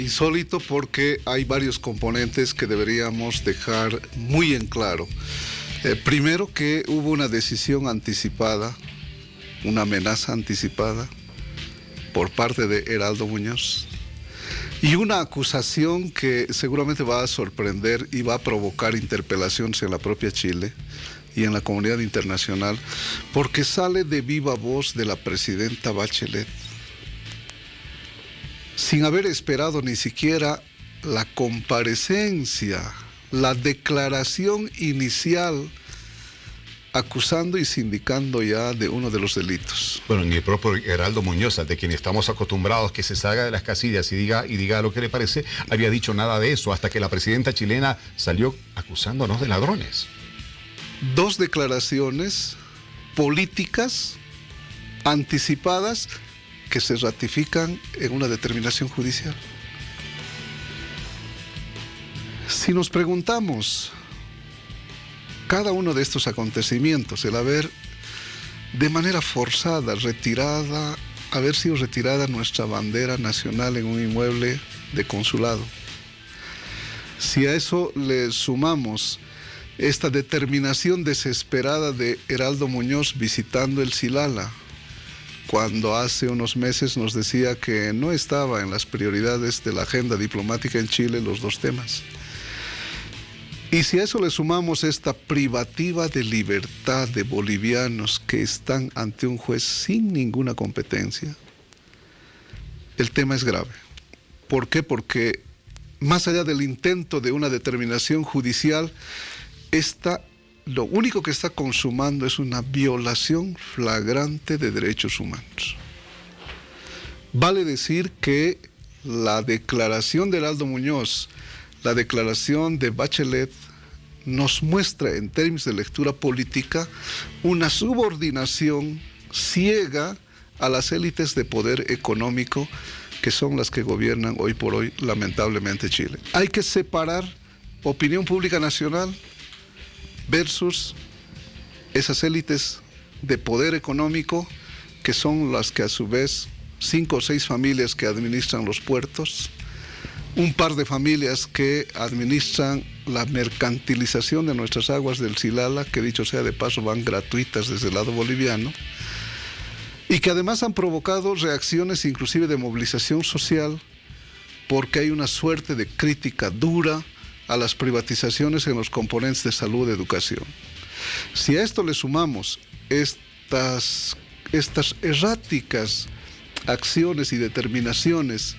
Insólito porque hay varios componentes que deberíamos dejar muy en claro. Primero, que hubo una decisión anticipada, una amenaza anticipada por parte de Heraldo Muñoz y una acusación que seguramente va a sorprender y va a provocar interpelaciones en la propia Chile y en la comunidad internacional, porque sale de viva voz de la presidenta Bachelet, sin haber esperado ni siquiera la comparecencia, la declaración inicial, acusando y sindicando ya de uno de los delitos. Bueno, ni el propio Heraldo Muñoz, de quien estamos acostumbrados que se salga de las casillas y diga lo que le parece, había dicho nada de eso, hasta que la presidenta chilena salió acusándonos de ladrones. Dos declaraciones políticas anticipadas que se ratifican en una determinación judicial. Si nos preguntamos cada uno de estos acontecimientos, el haber de manera forzada haber sido retirada nuestra bandera nacional en un inmueble de consulado, si a eso le sumamos esta determinación desesperada de Heraldo Muñoz visitando el Silala, cuando hace unos meses nos decía que no estaba en las prioridades de la agenda diplomática en Chile los dos temas. Y si a eso le sumamos esta privativa de libertad de bolivianos que están ante un juez sin ninguna competencia, el tema es grave. ¿Por qué? Porque más allá del intento de una determinación judicial, lo único que está consumando es una violación flagrante de derechos humanos. Vale decir que la declaración de Heraldo Muñoz, la declaración de Bachelet, nos muestra en términos de lectura política una subordinación ciega a las élites de poder económico que son las que gobiernan hoy por hoy, lamentablemente, Chile. Hay que separar opinión pública nacional versus esas élites de poder económico que son las que a su vez 5 o 6 familias que administran los puertos, un par de familias que administran la mercantilización de nuestras aguas del Silala, que dicho sea de paso van gratuitas desde el lado boliviano, y que además han provocado reacciones inclusive de movilización social, porque hay una suerte de crítica dura a las privatizaciones en los componentes de salud y educación. Si a esto le sumamos estas erráticas acciones y determinaciones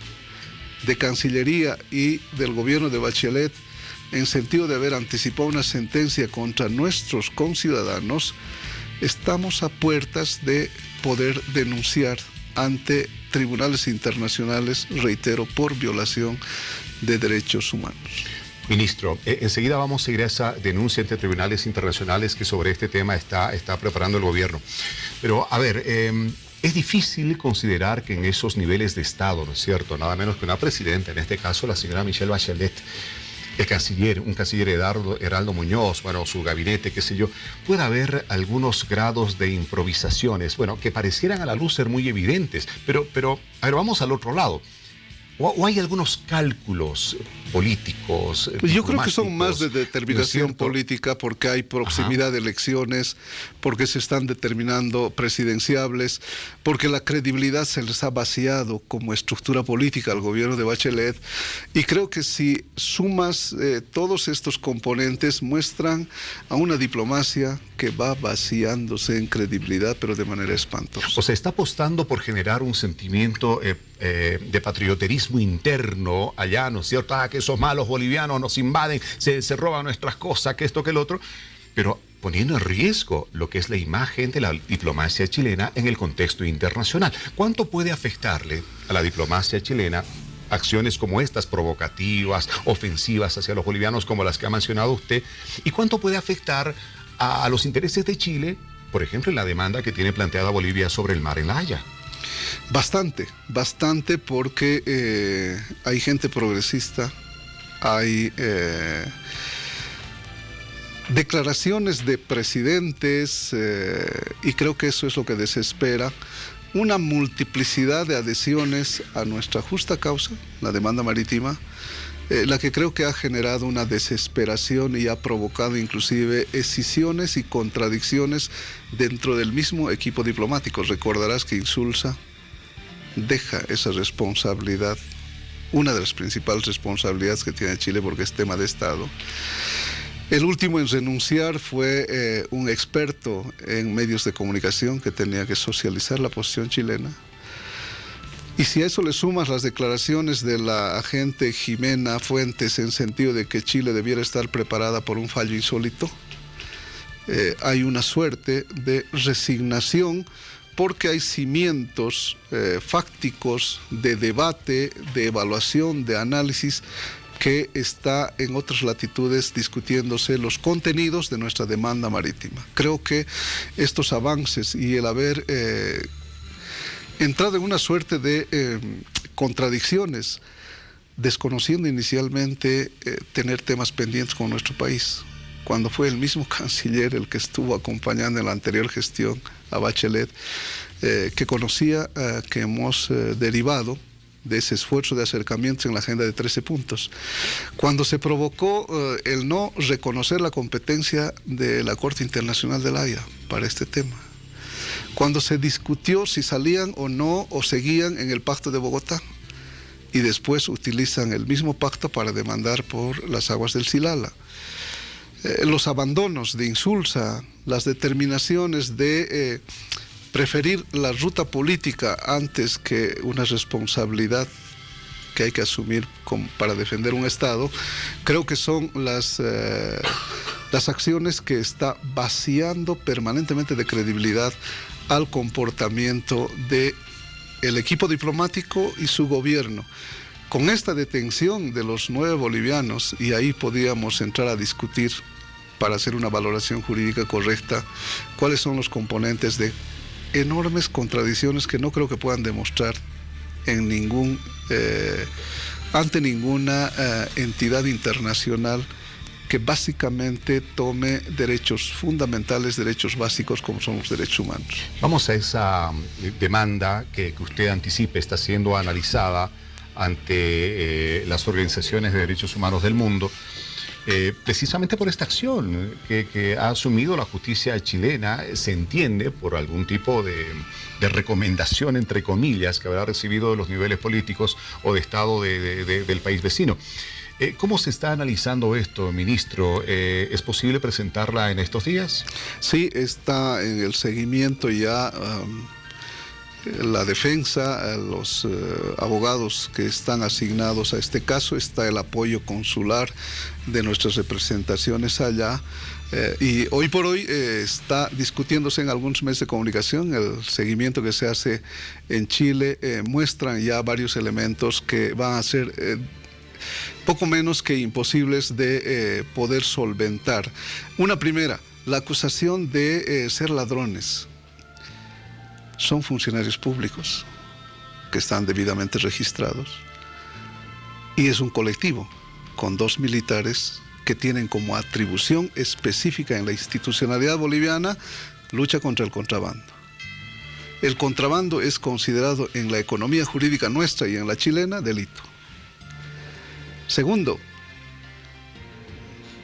de Cancillería y del gobierno de Bachelet en sentido de haber anticipado una sentencia contra nuestros conciudadanos, estamos a puertas de poder denunciar ante tribunales internacionales, reitero, por violación de derechos humanos. Ministro, enseguida vamos a ir a esa denuncia ante tribunales internacionales que sobre este tema está preparando el gobierno. Pero, a ver, es difícil considerar que en esos niveles de Estado, ¿no es cierto?, nada menos que una presidenta, en este caso la señora Michelle Bachelet, un canciller Heraldo Muñoz, bueno, su gabinete, qué sé yo, puede haber algunos grados de improvisaciones, bueno, que parecieran a la luz ser muy evidentes, pero a ver, vamos al otro lado. ¿O hay algunos cálculos políticos? Yo creo que son más de determinación política, porque hay proximidad de elecciones, porque se están determinando presidenciables, porque la credibilidad se les ha vaciado como estructura política al gobierno de Bachelet, y creo que si sumas todos estos componentes muestran a una diplomacia que va vaciándose en credibilidad, pero de manera espantosa. O sea, está apostando por generar un sentimiento de patrioterismo interno allá, ¿no es cierto? Que esos malos bolivianos nos invaden, se roban nuestras cosas, que esto, que el otro, pero poniendo en riesgo lo que es la imagen de la diplomacia chilena en el contexto internacional. ¿Cuánto puede afectarle a la diplomacia chilena acciones como estas, provocativas, ofensivas hacia los bolivianos como las que ha mencionado usted? ¿Y cuánto puede afectar a los intereses de Chile, por ejemplo, en la demanda que tiene planteada Bolivia sobre el mar en La Haya? Bastante, porque hay gente progresista, hay declaraciones de presidentes, y creo que eso es lo que desespera, una multiplicidad de adhesiones a nuestra justa causa, la demanda marítima, la que creo que ha generado una desesperación y ha provocado inclusive escisiones y contradicciones dentro del mismo equipo diplomático. Recordarás que Insulza deja esa responsabilidad, una de las principales responsabilidades que tiene Chile porque es tema de Estado. El último en renunciar fue un experto en medios de comunicación que tenía que socializar la posición chilena. Y si a eso le sumas las declaraciones de la agente Jimena Fuentes en sentido de que Chile debiera estar preparada por un fallo insólito, hay una suerte de resignación porque hay cimientos fácticos de debate, de evaluación, de análisis que está en otras latitudes discutiéndose los contenidos de nuestra demanda marítima. Creo que estos avances y el haber entrado en una suerte de contradicciones, desconociendo inicialmente tener temas pendientes con nuestro país, cuando fue el mismo canciller el que estuvo acompañando en la anterior gestión a Bachelet, que conocía que hemos derivado de ese esfuerzo de acercamiento en la agenda de 13 puntos. Cuando se provocó el no reconocer la competencia de la Corte Internacional de la Haya para este tema, cuando se discutió si salían o no o seguían en el Pacto de Bogotá y después utilizan el mismo pacto para demandar por las aguas del Silala. Los abandonos de Insulza, las determinaciones de preferir la ruta política antes que una responsabilidad que hay que asumir para defender un Estado, creo que son las acciones que está vaciando permanentemente de credibilidad al comportamiento del equipo diplomático y su gobierno. Con esta detención de los 9 bolivianos, y ahí podríamos entrar a discutir para hacer una valoración jurídica correcta, cuáles son los componentes de enormes contradicciones que no creo que puedan demostrar en ante ninguna entidad internacional que básicamente tome derechos fundamentales, derechos básicos como son los derechos humanos. Vamos a esa demanda que usted anticipe está siendo analizada ante las organizaciones de derechos humanos del mundo, precisamente por esta acción que ha asumido la justicia chilena, se entiende por algún tipo de recomendación, entre comillas, que habrá recibido de los niveles políticos o de Estado del país vecino. ¿Cómo se está analizando esto, ministro? ¿Es posible presentarla en estos días? Sí, está en el seguimiento ya la defensa, los abogados que están asignados a este caso, está el apoyo consular de nuestras representaciones allá. Y hoy por hoy está discutiéndose en algunos medios de comunicación. El seguimiento que se hace en Chile muestran ya varios elementos que van a ser poco menos que imposibles de poder solventar. Una primera, la acusación de ser ladrones. Son funcionarios públicos que están debidamente registrados y es un colectivo con 2 militares que tienen como atribución específica en la institucionalidad boliviana lucha contra el contrabando. El contrabando es considerado en la economía jurídica nuestra y en la chilena delito. Segundo,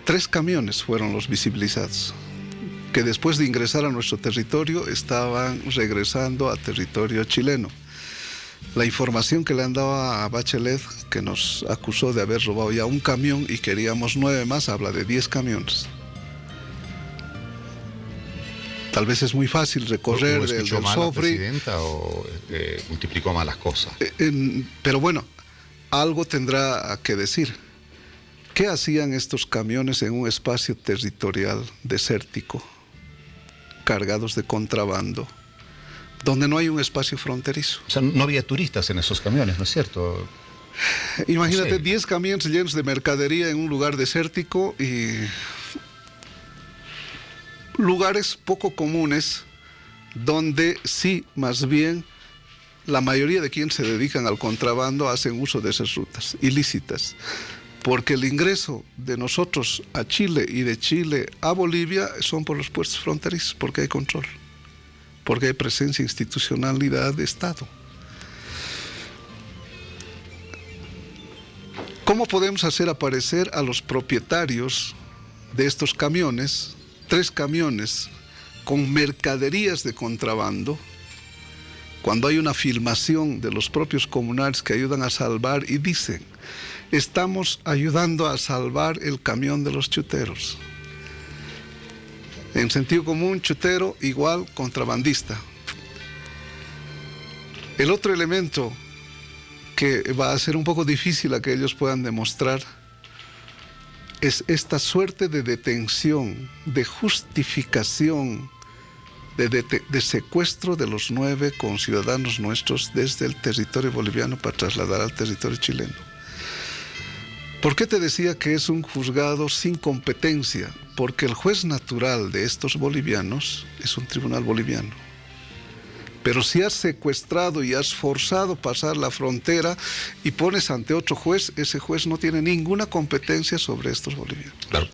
3 camiones fueron los visibilizados, que después de ingresar a nuestro territorio estaban regresando a territorio chileno. La información que le han dado a Bachelet, que nos acusó de haber robado ya un camión y queríamos 9 más, habla de 10 camiones. Tal vez es muy fácil recorrer del Sofri. ¿Presidenta o multiplicó mal las cosas? Pero bueno, algo tendrá que decir. ¿Qué hacían estos camiones en un espacio territorial desértico, cargados de contrabando, donde no hay un espacio fronterizo? O sea, no había turistas en esos camiones, ¿no es cierto? Imagínate, no sé, 10 camiones llenos de mercadería en un lugar desértico y lugares poco comunes donde sí, más bien, la mayoría de quienes se dedican al contrabando hacen uso de esas rutas ilícitas. Porque el ingreso de nosotros a Chile y de Chile a Bolivia son por los puertos fronterizos, porque hay control. porque hay presencia institucionalidad de Estado. ¿Cómo podemos hacer aparecer a los propietarios de estos camiones, 3 camiones con mercaderías de contrabando, cuando hay una filmación de los propios comunales que ayudan a salvar y dicen, estamos ayudando a salvar el camión de los chuteros? En sentido común, chutero igual contrabandista. El otro elemento que va a ser un poco difícil a que ellos puedan demostrar es esta suerte de detención, de justificación, de secuestro de los 9 conciudadanos nuestros desde el territorio boliviano para trasladar al territorio chileno. ¿Por qué te decía que es un juzgado sin competencia? Porque el juez natural de estos bolivianos es un tribunal boliviano. Pero si has secuestrado y has forzado pasar la frontera y pones ante otro juez, ese juez no tiene ninguna competencia sobre estos bolivianos. Claro.